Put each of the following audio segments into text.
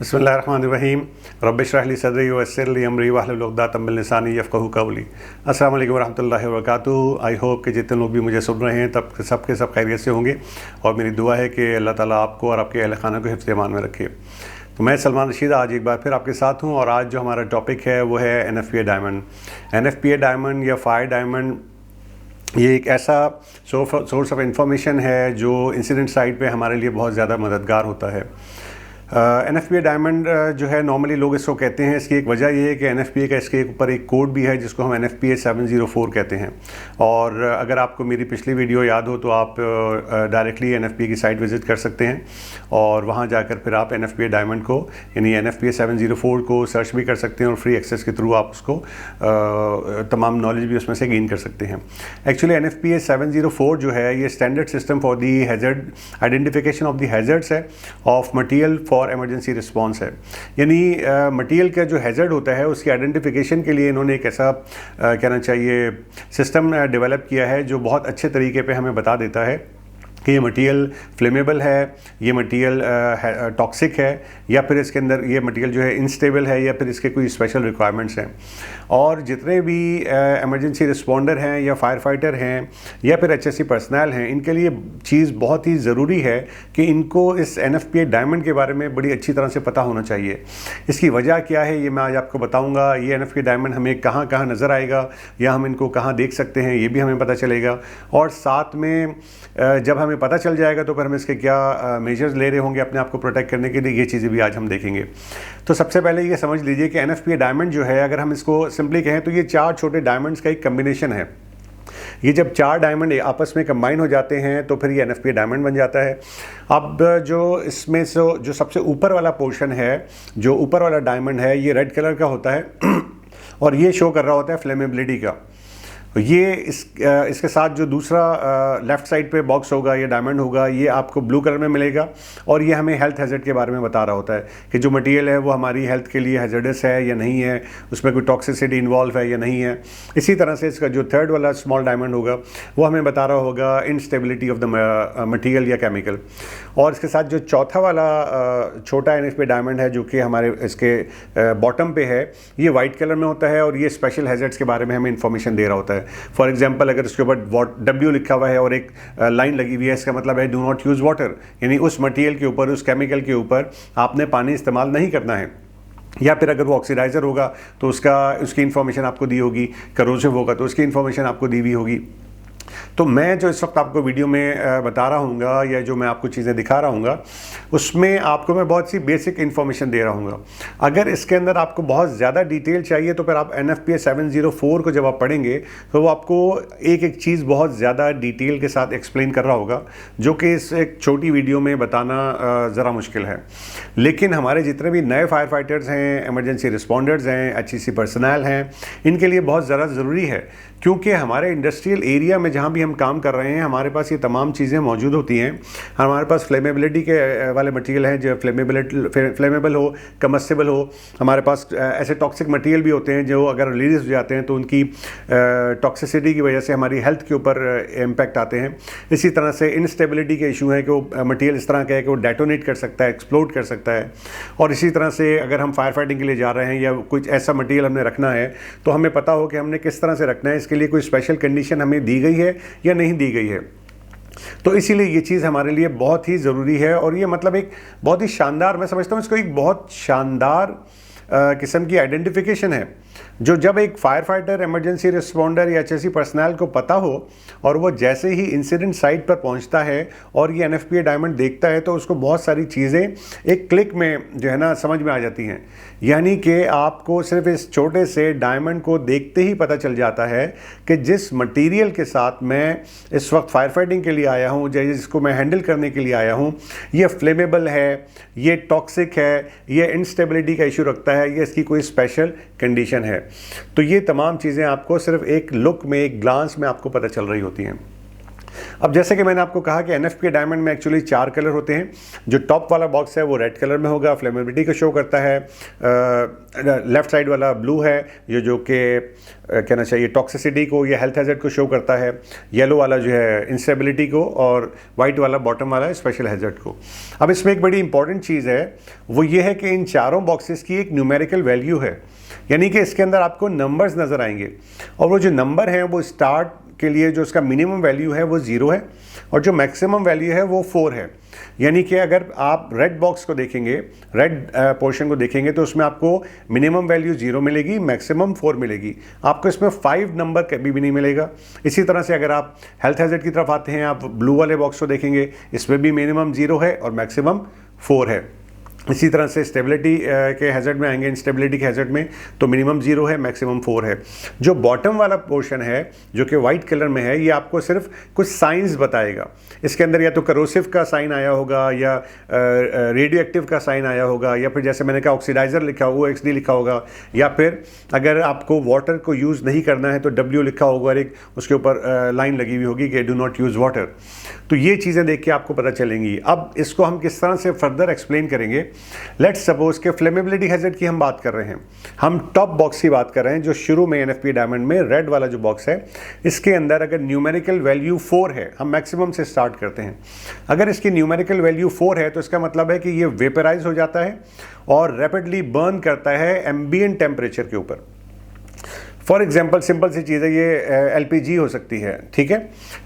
बिस्मिल्लाहिर्रहमानिर्रहीम रब्बिश्रह ली सदरी वयस्सिर ली अमरी वाहलुल उक़दतम मिन लिसानी यफ़क़हू क़ौली। अस्सलामु अलैकुम वरहमतुल्लाहि वबरकातुहू। आई होप कि जितने लोग भी मुझे सुन रहे हैं तब सब खैरियत से होंगे और मेरी दुआ है कि अल्लाह ताला आपको और आपके अहल खाना को हिफ्ज़ ईमान में रखे। तो मैं सलमान रशीद आज एक बार फिर आपके साथ हूँ और आज जो हमारा टॉपिक है वो है NFPA डायमंड। NFPA डायमंड या फायर डायमंड ये एक ऐसा सोर्स ऑफ इंफॉर्मेशन है जो इंसिडेंट साइट पे हमारे लिए बहुत ज़्यादा मददगार होता है। NFPA डायमंड जो है नॉर्मली लोग इसको कहते हैं, इसकी एक वजह ये है कि NFPA का इसके ऊपर एक कोड भी है जिसको हम NFPA 704 कहते हैं। और अगर आपको मेरी पिछली वीडियो याद हो तो आप डायरेक्टली NFPA की साइट विज़िट कर सकते हैं और वहाँ जाकर फिर आप NFPA डायमंड को यानी NFPA 704 को सर्च भी कर सकते हैं और फ्री एक्सेस के थ्रू आप उसको तमाम नॉलेज भी उसमें से गेन कर सकते हैं। एक्चुअली NFPA 704 जो है ये standard system for the hazard identification of the hazards है of material for emergency response है। यानी मटीरियल का जो हैज़र्ड होता है उसकी आइडेंटिफिकेशन के लिए इन्होंने एक ऐसा कहना चाहिए सिस्टम डेवलप किया है जो बहुत अच्छे तरीके पे हमें बता देता है कि ये मटीरियल फ्लेमेबल है, ये मटीरियल टॉक्सिक है या फिर इसके अंदर ये मटीरियल जो है इनस्टेबल है या फिर इसके कोई स्पेशल रिक्वायरमेंट्स हैं। और जितने भी इमरजेंसी रिस्पॉन्डर हैं या फायर फाइटर हैं या फिर HSC पर्सनल हैं, इनके लिए चीज़ बहुत ही ज़रूरी है कि इनको इस NFPA डायमंड के बारे में बड़ी अच्छी तरह से पता होना चाहिए। इसकी वजह क्या है ये मैं आज आपको बताऊँगा। ये NFPA डायमंड हमें कहाँ कहाँ नज़र आएगा या हम इनको कहाँ देख सकते हैं ये भी हमें पता चलेगा। और साथ में जब हमें पता चल जाएगा तो फिर हम इसके क्या मेजर्स ले रहे होंगे अपने आप को प्रोटेक्ट करने के लिए, ये चीज़ें भी आज हम देखेंगे। तो सबसे पहले ये समझ लीजिए कि NFPA डायमंड जो है, अगर हम इसको सिंपली कहें तो ये 4 छोटे डायमंड्स का एक कम्बिनेशन है। ये जब 4 डायमंड आपस में कंबाइन हो जाते हैं तो फिर ये NFPA डायमंड बन जाता है। अब जो इसमें से जो सबसे ऊपर वाला पोर्शन है, जो ऊपर वाला डायमंड है, ये रेड कलर का होता है और ये शो कर रहा होता है फ्लेमेबिलिटी का। ये इसके साथ जो दूसरा लेफ़्ट साइड पे बॉक्स होगा, ये डायमंड होगा, ये आपको ब्लू कलर में मिलेगा और ये हमें हेल्थ हैज़र्ड के बारे में बता रहा होता है कि जो मटेरियल है वो हमारी हेल्थ के लिए हैज़र्डस है या नहीं है, उसमें कोई टॉक्सिसिटी इन्वॉल्व है या नहीं है। इसी तरह से इसका जो थर्ड वाला स्मॉल डायमंड होगा वो हमें बता रहा होगा इनस्टेबिलिटी ऑफ द मटीरियल या केमिकल। और इसके साथ जो चौथा वाला छोटा NFPA डायमंड है जो कि हमारे इसके बॉटम पे है, ये वाइट कलर में होता है और ये स्पेशल हैज़र्ड्स के बारे में हमें इंफॉर्मेशन दे रहा होता है। फॉर एग्जाम्पल अगर इसके ऊपर W लिखा हुआ है और एक लाइन लगी हुई है, इसका मतलब है डू नॉट यूज़ वाटर, यानी उस मटेरियल के ऊपर, उस केमिकल के ऊपर आपने पानी इस्तेमाल नहीं करना है। या फिर अगर वो ऑक्सीडाइज़र होगा तो उसकी इन्फॉर्मेशन आपको दी होगी, करोसिव होगा तो उसकी इन्फॉर्मेशन आपको दी हुई होगी। तो मैं जो इस वक्त आपको वीडियो में बता रहा हूँगा या जो मैं आपको चीज़ें दिखा रहा हूँगा उसमें आपको मैं बहुत सी बेसिक इन्फॉर्मेशन दे रहा हूँगा। अगर इसके अंदर आपको बहुत ज़्यादा डिटेल चाहिए तो फिर आप NFPA 704 को जब आप पढ़ेंगे तो वो आपको एक एक चीज़ बहुत ज़्यादा डिटेल के साथ एक्सप्लेन कर रहा होगा, जो कि इस एक छोटी वीडियो में बताना ज़रा मुश्किल है। लेकिन हमारे जितने भी नए फायर फाइटर्स हैं, इमरजेंसी रिस्पॉन्डर्स हैं, HSC पर्सनल हैं, इनके लिए बहुत ज़्यादा ज़रूरी है क्योंकि हमारे इंडस्ट्रियल एरिया में जहाँ भी हम काम कर रहे हैं हमारे पास ये तमाम चीज़ें मौजूद होती हैं। हमारे पास फ्लेमेबिलिटी के वाले मटेरियल हैं जो फ्लेमेबल हो, कम्बस्टिबल हो। हमारे पास ऐसे टॉक्सिक मटेरियल भी होते हैं जो अगर रिलीज हो जाते हैं तो उनकी टॉक्सिसिटी की वजह से हमारी हेल्थ के ऊपर इम्पैक्ट आते हैं। इसी तरह से इंस्टेबिलिटी के इशू है कि वो मटेरियल इस तरह का है कि वो डेटोनेट कर सकता है, एक्सप्लोड कर सकता है। और इसी तरह से अगर हम फायर फाइटिंग के लिए जा रहे हैं या कुछ ऐसा मटेरियल हमने रखना है तो हमें पता हो कि हमने किस तरह से रखना है, इसके लिए कोई स्पेशल कंडीशन हमें दी गई है या नहीं दी गई है। तो इसीलिए ये चीज़ हमारे लिए बहुत ही ज़रूरी है और ये मतलब एक बहुत ही शानदार, मैं समझता हूँ इसको एक बहुत शानदार किस्म की आइडेंटिफिकेशन है जो जब एक फायर फाइटर, इमरजेंसी रिस्पॉन्डर या HSC पर्सनल को पता हो और वो जैसे ही इंसिडेंट साइट पर पहुंचता है और ये NFPA डायमंड देखता है तो उसको बहुत सारी चीज़ें एक क्लिक में जो है ना समझ में आ जाती हैं। यानी कि आपको सिर्फ इस छोटे से डायमंड को देखते ही पता चल जाता है कि जिस मटीरियल के साथ मैं इस वक्त फायर फाइटिंग के लिए आया हूँ, जिसको मैं हैंडल करने के लिए आया हूँ, ये फ्लेमेबल है, ये टॉक्सिक है, ये इंस्टेबिलिटी का इशू रखता है, ये इसकी कोई स्पेशल कंडीशन है। तो ये तमाम चीज़ें आपको सिर्फ एक लुक में, एक ग्लांस में आपको पता चल रही होती हैं। अब जैसे कि मैंने आपको कहा कि एनएफपी डायमंड में एक्चुअली 4 कलर होते हैं। जो टॉप वाला बॉक्स है वो रेड कलर में होगा, फ्लेमेबिलिटी को शो करता है। लेफ्ट साइड वाला ब्लू है, ये जो कि कहना चाहिए टॉक्सिसिटी को या हेल्थ हैजर्ड को शो करता है। येलो वाला जो है इंस्टेबिलिटी को, और वाइट वाला बॉटम वाला स्पेशल हैजर्ड को। अब इसमें एक बड़ी इंपॉर्टेंट चीज़ है, वो ये है कि इन चारों बॉक्सेस की एक न्यूमेरिकल वैल्यू है, यानी कि इसके अंदर आपको नंबर्स नज़र आएंगे, और वो जो नंबर हैं वो स्टार्ट के लिए जो उसका मिनिमम वैल्यू है वो 0 है, और जो मैक्सिमम वैल्यू है वो 4 है। यानी कि अगर आप रेड बॉक्स को देखेंगे, रेड पोर्शन को देखेंगे, तो उसमें आपको मिनिमम वैल्यू 0 मिलेगी, मैक्सिमम 4 मिलेगी। आपको इसमें 5 नंबर कभी भी नहीं मिलेगा। इसी तरह से अगर आप हेल्थ हैजर्ड की तरफ आते हैं, आप ब्लू वाले बॉक्स को देखेंगे, इसमें भी मिनिमम 0 है और मैक्सिमम 4 है। इसी तरह से स्टेबिलिटी के हैजर्ड में आएंगे, इंस्टेबिलिटी के हैजर्ड में तो मिनिमम 0 है, मैक्सिमम 4 है। जो बॉटम वाला पोर्शन है जो कि वाइट कलर में है, ये आपको सिर्फ कुछ साइंस बताएगा। इसके अंदर या तो करोसिव का साइन आया होगा, या रेडियो एक्टिव का साइन आया होगा, या फिर जैसे मैंने कहा ऑक्सीडाइजर लिखा होगा, OXD लिखा होगा, या फिर अगर आपको वाटर को यूज़ नहीं करना है तो W लिखा होगा और एक उसके ऊपर लाइन लगी हुई होगी कि डू नॉट यूज़ वाटर। तो ये चीज़ें देख के आपको पता चलेंगी। अब इसको हम किस तरह से फर्दर एक्सप्लेन करेंगे। लेट्स सपोज के फ्लेमेबिलिटी हैजर्ड की हम बात कर रहे हैं, हम टॉप बॉक्स की बात कर रहे हैं, जो शुरू में एनएफपी डायमंड में रेड वाला जो बॉक्स है, इसके अंदर अगर न्यूमेरिकल वैल्यू 4 है, हम मैक्सिमम से स्टार्ट करते हैं। अगर इसकी न्यूमेरिकल वैल्यू 4 है तो इसका मतलब है कि ये वेपराइज हो जाता है और रैपिडली बर्न करता है एम्बिएंट टेम्परेचर के ऊपर। फॉर एग्जाम्पल सिंपल सी चीज़ है, ये LPG हो सकती है, ठीक है।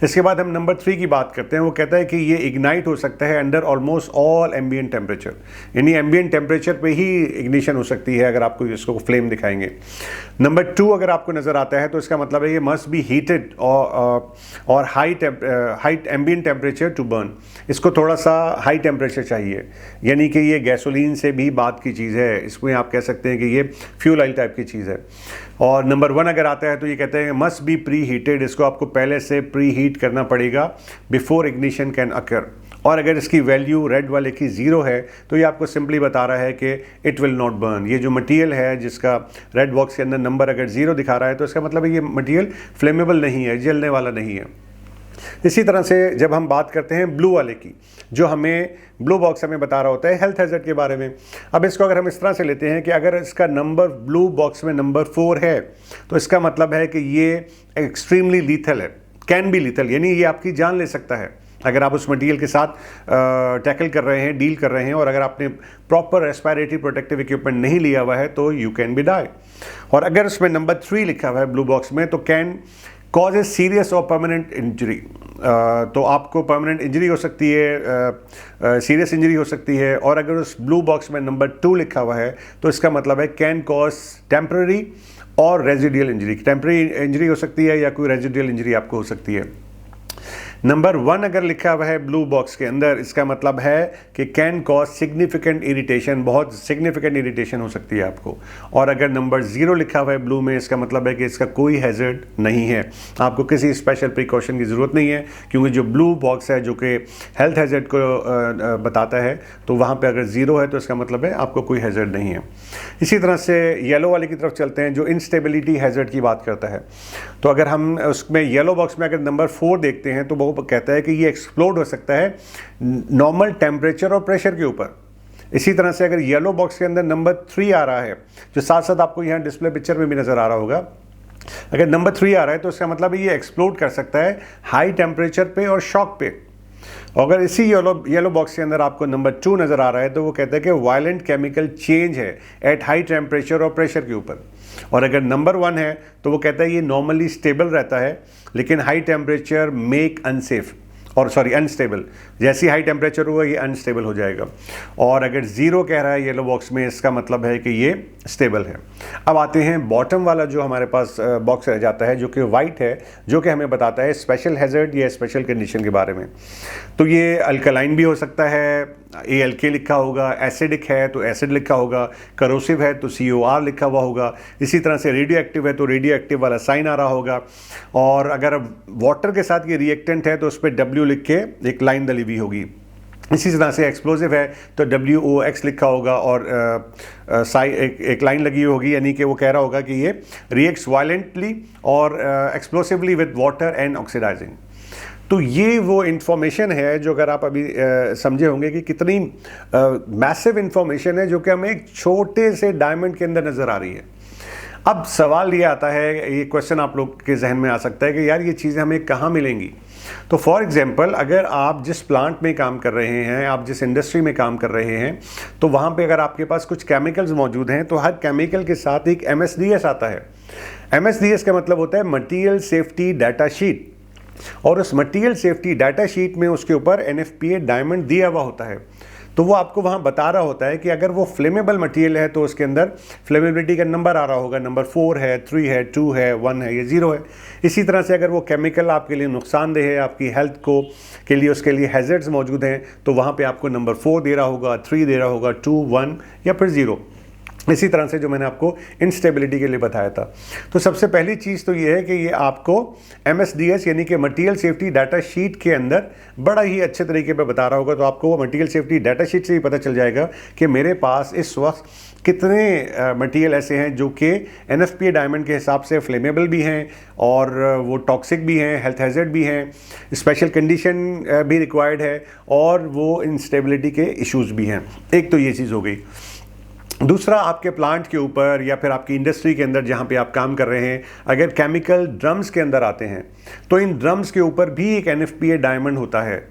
इसके बाद हम नंबर 3 की बात करते हैं, वो कहता है कि ये इग्नाइट हो सकता है under almost all ambient temperature, यानी एम्बिएंट टेम्परेचर पे ही इग्निशन हो सकती है अगर आपको इसको फ्लेम दिखाएंगे। नंबर 2 अगर आपको नज़र आता है तो इसका मतलब है ये मस्ट बी हीटेड और high ambient temperature to burn. इसको थोड़ा सा हाई टेम्परेचर चाहिए, यानी कि ये गैसोलीन से भी बात की चीज़ है, इसमें आप कह सकते हैं कि ये फ्यूल ऑयल टाइप की चीज़ है। और नंबर 1 अगर आता है तो ये कहते हैं मस्ट बी प्री हीटेड, इसको आपको पहले से प्री हीट करना पड़ेगा बिफोर इग्निशन कैन अकर। और अगर इसकी वैल्यू रेड वाले की 0 है तो ये आपको सिंपली बता रहा है कि इट विल नॉट बर्न। ये जो मटेरियल है जिसका रेड बॉक्स के अंदर नंबर अगर 0 दिखा रहा है तो इसका मतलब है ये मटेरियल फ्लेमेबल नहीं है, जलने वाला नहीं है। इसी तरह से जब हम बात करते हैं ब्लू वाले की, जो हमें ब्लू बॉक्स हमें बता रहा होता है हेल्थ हैजर्ड के बारे में। अब इसको अगर हम इस तरह से लेते हैं कि अगर इसका नंबर ब्लू बॉक्स में नंबर 4 है तो इसका मतलब है कि ये एक्सट्रीमली लीथल है, कैन बी लीथल, यानी ये आपकी जान ले सकता है अगर आप उस मटेरियल के साथ टैकल कर रहे हैं, डील कर रहे हैं, और अगर आपने प्रॉपर रेस्पिरेटरी प्रोटेक्टिव इक्विपमेंट नहीं लिया हुआ है तो यू कैन बी डाई। और अगर उसमें नंबर 3 लिखा हुआ है ब्लू बॉक्स में तो कैन कॉज ए सीरियस और परमानेंट इंजरी, तो आपको परमानेंट इंजरी हो सकती है, सीरियस इंजरी हो सकती है। और अगर उस ब्लू बॉक्स में नंबर 2 लिखा हुआ है तो इसका मतलब है कैन कॉज टेम्पररी और रेजिडियल इंजरी। टेम्पररी इंजरी हो सकती है या कोई रेजिडियल इंजरी आपको हो सकती है। नंबर 1 अगर लिखा हुआ है ब्लू बॉक्स के अंदर, इसका मतलब है कि कैन कॉज सिग्निफिकेंट इरिटेशन, बहुत सिग्निफिकेंट इरिटेशन हो सकती है आपको। और अगर नंबर 0 लिखा हुआ है ब्लू में, इसका मतलब है कि इसका कोई हैजर्ड नहीं है, आपको किसी स्पेशल प्रिकॉशन की ज़रूरत नहीं है, क्योंकि जो ब्लू बॉक्स है जो कि हेल्थ हैजर्ड को बताता है, तो वहाँ पर अगर 0 है तो इसका मतलब है आपको कोई हैजर्ड नहीं है। इसी तरह से येलो वाले की तरफ चलते हैं जो इंस्टेबिलिटी हैजर्ड की बात करता है। तो अगर हम उसमें येलो बॉक्स में अगर नंबर 4 देखते हैं तो वो कहता है कि ये एक्सप्लोड हो सकता है नॉर्मल टेम्परेचर और प्रेशर के ऊपर। इसी तरह से अगर येलो बॉक्स के अंदर नंबर 3 आ रहा है, जो साथ साथ आपको यहाँ डिस्प्ले पिक्चर में भी नज़र आ रहा होगा, अगर नंबर 3 आ रहा है तो इसका मतलब ये एक्सप्लोड कर सकता है हाई टेम्परेचर पे और शॉक पे। अगर इसी येलो बॉक्स के अंदर आपको नंबर 2 नज़र आ रहा है तो वो कहता है कि वायलेंट केमिकल चेंज है एट हाई टेम्परेचर और प्रेशर के ऊपर। और अगर नंबर 1 है तो वो कहता है ये नॉर्मली स्टेबल रहता है, लेकिन हाई टेम्परेचर मेक अनसेफ, और सॉरी अनस्टेबल, जैसी हाई टेम्परेचर हुआ ये अनस्टेबल हो जाएगा। और अगर 0 कह रहा है येलो बॉक्स में, इसका मतलब है कि ये स्टेबल है। अब आते हैं बॉटम वाला जो हमारे पास बॉक्स रह जाता है, जो कि वाइट है, जो कि हमें बताता है स्पेशल हैजर्ड या स्पेशल कंडीशन के बारे में। तो ये अल्कलाइन भी हो सकता है, ALK लिखा होगा, एसिडिक है तो एसिड लिखा होगा, करोसिव है तो COR लिखा हुआ होगा, इसी तरह से रेडियो एक्टिव है तो रेडियो एक्टिव वाला साइन आ रहा होगा। और अगर वाटर के साथ ये रिएक्टेंट है तो उस पर W लिख के एक लाइन डली हुई होगी। इसी तरह से एक्सप्लोसिव है तो WOX लिखा होगा और एक लाइन लगी होगी, यानी कि वो कह रहा होगा कि ये रिएक्ट्स वायलेंटली और explosively with water and oxidizing. तो ये वो इन्फॉर्मेशन है जो अगर आप अभी समझे होंगे कि कितनी मैसिव इन्फॉर्मेशन है जो कि हमें एक छोटे से डायमंड के अंदर नज़र आ रही है। अब सवाल ये आता है, ये क्वेश्चन आप लोग के जहन में आ सकता है कि यार ये चीज़ें हमें कहाँ मिलेंगी। तो फॉर एग्जांपल, अगर आप जिस प्लांट में काम कर रहे हैं, आप जिस इंडस्ट्री में काम कर रहे हैं, तो वहाँ पे अगर आपके पास कुछ केमिकल्स मौजूद हैं तो हर केमिकल के साथ एक MSDS आता है। MSDS का मतलब होता है मटीरियल सेफ्टी डाटा शीट, और उस मटीरियल सेफ्टी डाटा शीट में उसके ऊपर NFPA डायमंड दिया हुआ होता है। तो वो आपको वहाँ बता रहा होता है कि अगर वो फ्लेमेबल मटेरियल है तो उसके अंदर फ्लेमेबिलिटी का नंबर आ रहा होगा, नंबर 4 है, 3 है, 2 है, 1 है या 0 है। इसी तरह से अगर वो केमिकल आपके लिए नुकसानदेह है, आपकी हेल्थ को के लिए उसके लिए हैजर्ड्स मौजूद हैं, तो वहाँ पे आपको नंबर 4 दे रहा होगा, 3 दे रहा होगा, 2, 1 या फिर 0। इसी तरह से जो मैंने आपको इंस्टेबिलिटी के लिए बताया था। तो सबसे पहली चीज़ तो ये है कि ये आपको MSDS यानी कि मटीरियल सेफ्टी डाटा शीट के अंदर बड़ा ही अच्छे तरीके पे बता रहा होगा। तो आपको वो मटीरियल सेफ्टी डाटा शीट से ही पता चल जाएगा कि मेरे पास इस वक्त कितने मटीरियल ऐसे हैं जो कि NFPA डायमंड के हिसाब से फ्लेमेबल भी हैं और वो टॉक्सिक भी हैं, हेल्थ हैजर्ड भी हैं, स्पेशल कंडीशन भी रिक्वायर्ड है और वो इंस्टेबिलिटी के इश्यूज़ भी हैं। एक तो ये चीज़ हो गई। दूसरा, आपके प्लांट के ऊपर या फिर आपकी इंडस्ट्री के अंदर जहाँ पे आप काम कर रहे हैं, अगर केमिकल ड्रम्स के अंदर आते हैं तो इन ड्रम्स के ऊपर भी एक NFPA डायमंड होता है।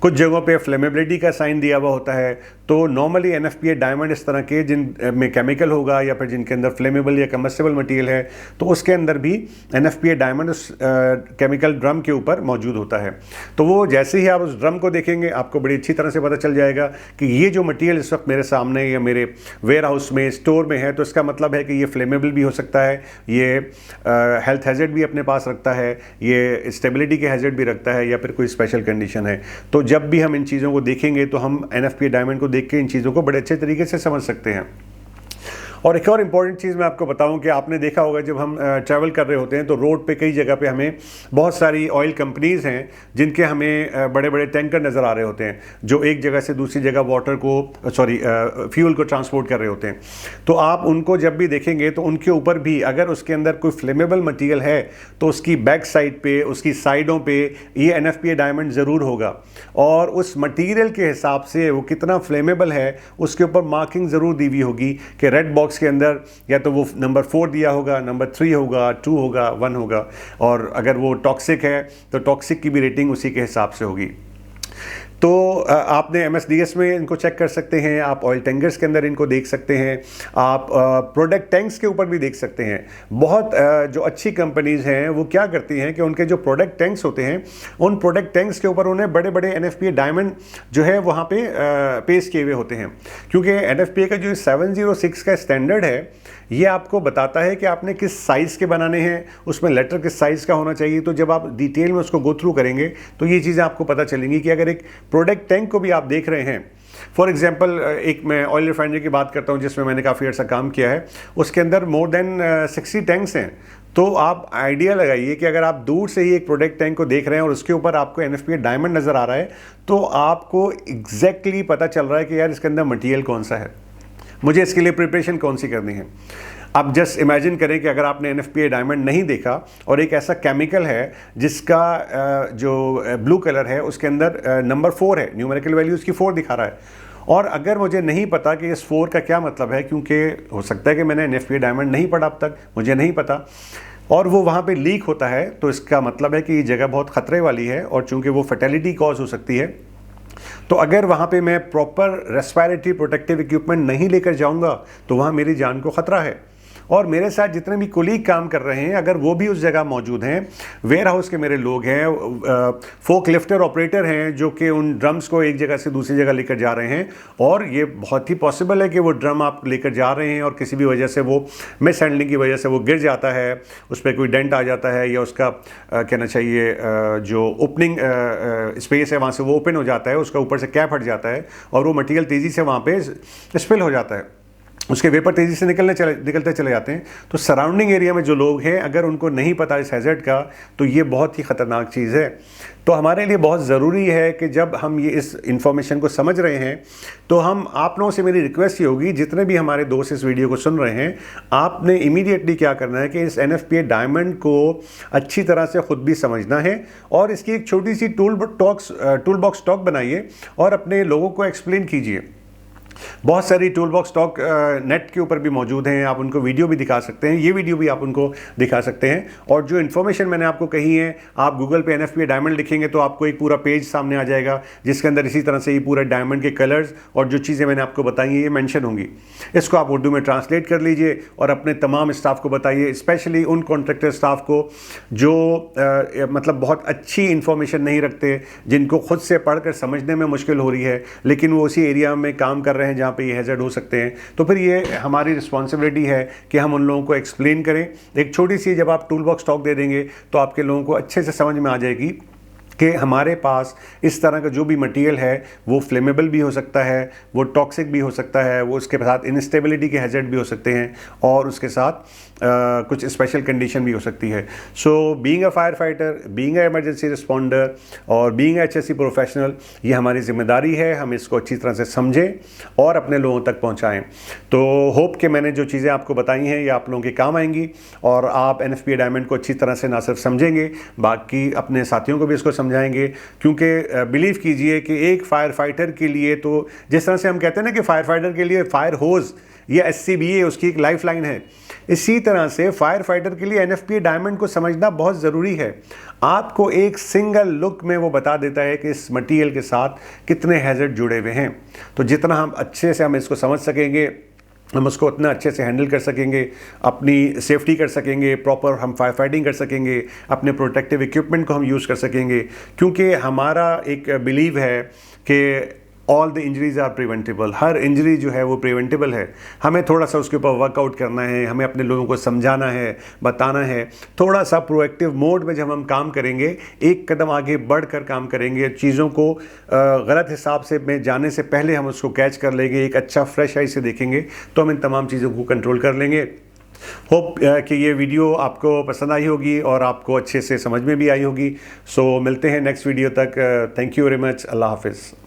कुछ जगहों पे फ्लेमेबिलिटी का साइन दिया हुआ होता है। तो नॉर्मली NFPA डायमंड इस तरह के जिन में केमिकल होगा या फिर जिनके अंदर फ्लेमेबल या कम्बस्टेबल मटेरियल है, तो उसके अंदर भी NFPA डायमंड उस केमिकल ड्रम के ऊपर मौजूद होता है। तो वो जैसे ही आप उस ड्रम को देखेंगे, आपको बड़ी अच्छी तरह से पता चल जाएगा कि ये जो मटेरियल इस वक्त मेरे सामने या मेरे वेयर हाउस में, स्टोर में है, तो इसका मतलब है कि ये फ्लेमेबल भी हो सकता है, ये हेल्थ हैजर्ड भी अपने पास रखता है, ये स्टेबिलिटी के हैजर्ड भी रखता है, या फिर कोई स्पेशल कंडीशन है। तो जब भी हम इन चीज़ों को देखेंगे तो हम NFPA डायमंड को देख के इन चीज़ों को बड़े अच्छे तरीके से समझ सकते हैं। और एक और इम्पॉर्टेंट चीज़ मैं आपको बताऊं कि आपने देखा होगा जब हम ट्रैवल कर रहे होते हैं तो रोड पे कई जगह पे हमें बहुत सारी ऑयल कंपनीज़ हैं जिनके हमें बड़े बड़े टैंकर नज़र आ रहे होते हैं जो एक जगह से दूसरी जगह वाटर को फ्यूल को ट्रांसपोर्ट कर रहे होते हैं। तो आप उनको जब भी देखेंगे तो उनके ऊपर भी अगर उसके अंदर कोई फ्लेमेबल मटीरियल है तो उसकी बैक साइड पे, उसकी साइडों पे ये NFPA डायमंड ज़रूर होगा और उस मटीरियल के हिसाब से वो कितना फ्लेमेबल है उसके ऊपर मार्किंग ज़रूर दी हुई होगी कि रेड बॉक्स के अंदर या तो वो नंबर 4 दिया होगा, नंबर 3 होगा, 2 होगा, 1 होगा, और अगर वो टॉक्सिक है तो टॉक्सिक की भी रेटिंग उसी के हिसाब से होगी। तो आपने MSDS में इनको चेक कर सकते हैं, आप ऑयल टैंकर्स के अंदर इनको देख सकते हैं, आप प्रोडक्ट टैंक्स के ऊपर भी देख सकते हैं। बहुत जो अच्छी कंपनीज़ हैं वो क्या करती हैं कि उनके जो प्रोडक्ट टैंक्स होते हैं उन प्रोडक्ट टैंक्स के ऊपर उन्हें बड़े बड़े NFPA डायमंड जो है वहाँ पे पेश किए हुए होते हैं, क्योंकि NFPA का जो 706 का स्टैंडर्ड है ये आपको बताता है कि आपने किस साइज़ के बनाने हैं, उसमें लेटर किस साइज़ का होना चाहिए। तो जब आप डिटेल में उसको गो थ्रू करेंगे तो ये चीज़ें आपको पता चलेंगी कि अगर एक प्रोडक्ट टैंक को भी आप देख रहे हैं, फॉर एग्जांपल एक मैं ऑयल रिफाइनरी की बात करता हूँ जिसमें मैंने काफ़ी अर्सा काम किया है, उसके अंदर मोर देन 60 टैंक्स हैं। तो आप आइडिया लगाइए कि अगर आप दूर से ही एक प्रोडक्ट टैंक को देख रहे हैं और उसके ऊपर आपको NFPA डायमंड नज़र आ रहा है तो आपको एग्जैक्टली पता चल रहा है कि यार इसके अंदर मटीरियल कौन सा है, मुझे इसके लिए प्रिपरेशन कौन सी करनी है। अब जस्ट इमेजिन करें कि अगर आपने NFPA डायमंड नहीं देखा और एक ऐसा केमिकल है जिसका जो ब्लू कलर है उसके अंदर नंबर 4 है, न्यूमेरिकल वैल्यू उसकी 4 दिखा रहा है, और अगर मुझे नहीं पता कि इस 4 का क्या मतलब है, क्योंकि हो सकता है कि मैंने NFPA डायमंड नहीं पढ़ा अब तक, मुझे नहीं पता, और वो वहाँ पे लीक होता है, तो इसका मतलब है कि ये जगह बहुत ख़तरे वाली है और चूँकि वो फर्टिलिटी कॉज हो सकती है। तो अगर वहाँ पे मैं प्रॉपर रेस्पिरेटरी प्रोटेक्टिव इक्विपमेंट नहीं लेकर जाऊँगा तो वहाँ मेरी जान को ख़तरा है। और मेरे साथ जितने भी कुलीग काम कर रहे हैं अगर वो भी उस जगह मौजूद हैं, वेयर हाउस के मेरे लोग हैं, फोक लिफ्टर ऑपरेटर हैं जो कि उन ड्रम्स को एक जगह से दूसरी जगह लेकर जा रहे हैं, और ये बहुत ही पॉसिबल है कि वो ड्रम आप लेकर जा रहे हैं और किसी भी वजह से वो मिस हैंडलिंग की वजह से वो गिर जाता है, उस पर कोई डेंट आ जाता है या उसका कहना चाहिए जो ओपनिंग स्पेस है वहाँ से वो ओपन हो जाता है, उसका ऊपर से कैप हट जाता है और वो मटीरियल तेज़ी से वहाँ पर स्पिल हो जाता है। उसके वेपर तेज़ी से निकलते चले जाते हैं। तो सराउंडिंग एरिया में जो लोग हैं, अगर उनको नहीं पता इस हैज़र्ड का, तो ये बहुत ही ख़तरनाक चीज़ है। तो हमारे लिए बहुत ज़रूरी है कि जब हम ये इस इंफॉर्मेशन को समझ रहे हैं, तो आप लोगों से मेरी रिक्वेस्ट ये होगी, जितने भी हमारे दोस्त इस वीडियो को सुन रहे हैं, आपने इमीडिएटली क्या करना है कि इस NFPA डायमंड को अच्छी तरह से ख़ुद भी समझना है और इसकी एक छोटी सी टूल बॉक्स टॉक बनाइए और अपने लोगों को एक्सप्लेन कीजिए। बहुत सारी टूल बॉक्स टॉक नेट के ऊपर भी मौजूद हैं, आप उनको वीडियो भी दिखा सकते हैं, ये वीडियो भी आप उनको दिखा सकते हैं। और जो इन्फॉर्मेशन मैंने आपको कही है, आप गूगल पे NFPA डायमंड लिखेंगे तो आपको एक पूरा पेज सामने आ जाएगा, जिसके अंदर इसी तरह से ये पूरा डायमंड के कलर्स और जो चीज़ें मैंने आपको बताई हैं ये मेंशन होंगी। इसको आप उर्दू में ट्रांसलेट कर लीजिए और अपने तमाम स्टाफ को बताइए, स्पेशली उन कॉन्ट्रैक्टर स्टाफ को जो मतलब बहुत अच्छी इन्फॉर्मेशन नहीं रखते, जिनको खुद से पढ़कर समझने में मुश्किल हो रही है, लेकिन वो उसी एरिया में काम कर रहे हैं जहाँ पे ये हैज़र्ड हो सकते हैं। तो फिर ये हमारी रिस्पॉन्सिबिलिटी है कि हम उन लोगों को एक्सप्लेन करें। एक छोटी सी जब आप टूल बॉक्स टॉक दे देंगे तो आपके लोगों को अच्छे से समझ में आ जाएगी कि हमारे पास इस तरह का जो भी मटेरियल है वो फ्लेमेबल भी हो सकता है, वो टॉक्सिक भी हो सकता है, वो उसके साथ इंस्टेबिलिटी के हैज़र्ड भी हो सकते हैं और उसके साथ कुछ स्पेशल कंडीशन भी हो सकती है। So being a fire fighter, being a emergency responder और बीइंग अ HSE प्रोफेशनल, ये हमारी जिम्मेदारी है, हम इसको अच्छी तरह से समझें और अपने लोगों तक पहुंचाएं। तो होप कि मैंने जो चीज़ें आपको बताई हैं ये आप लोगों के काम आएंगी और आप NFPA डायमंड को अच्छी तरह से ना सिर्फ समझेंगे, बाकी अपने साथियों को भी इसको समझाएंगे। क्योंकि बिलीव कीजिए कि एक फायर फाइटर के लिए, तो जिस तरह से हम कहते हैं ना कि फायर फाइटर के लिए फायर होज या SCBA उसकी एक लाइफ लाइन है, इसी तरह से फायर फाइटर के लिए NFPA डायमंड को समझना बहुत ज़रूरी है। आपको एक सिंगल लुक में वो बता देता है कि इस मटेरियल के साथ कितने हैज़र्ड जुड़े हुए हैं। तो जितना हम अच्छे से इसको समझ सकेंगे, हम उसको उतना अच्छे से हैंडल कर सकेंगे, अपनी सेफ्टी कर सकेंगे, प्रॉपर हम फायर फाइटिंग कर सकेंगे, अपने प्रोटेक्टिव इक्विपमेंट को हम यूज़ कर सकेंगे। क्योंकि हमारा एक बिलीव है कि all the injuries are preventable, हर इंजरी जो है वो प्रिवेंटेबल है। हमें थोड़ा सा उसके ऊपर वर्कआउट करना है, हमें अपने लोगों को समझाना है, बताना है। थोड़ा सा प्रोएक्टिव मोड में जब हम काम करेंगे, एक कदम आगे बढ़कर काम करेंगे, चीज़ों को गलत हिसाब से में जाने से पहले हम उसको कैच कर लेंगे, एक अच्छा फ्रेश आई से देखेंगे, तो हम इन तमाम चीज़ों को कंट्रोल कर लेंगे। होप कि ये वीडियो आपको पसंद आई होगी और आपको अच्छे से समझ में भी आई होगी। सो मिलते हैं नेक्स्ट वीडियो तक। Thank you very much. अल्लाह हाफिज़।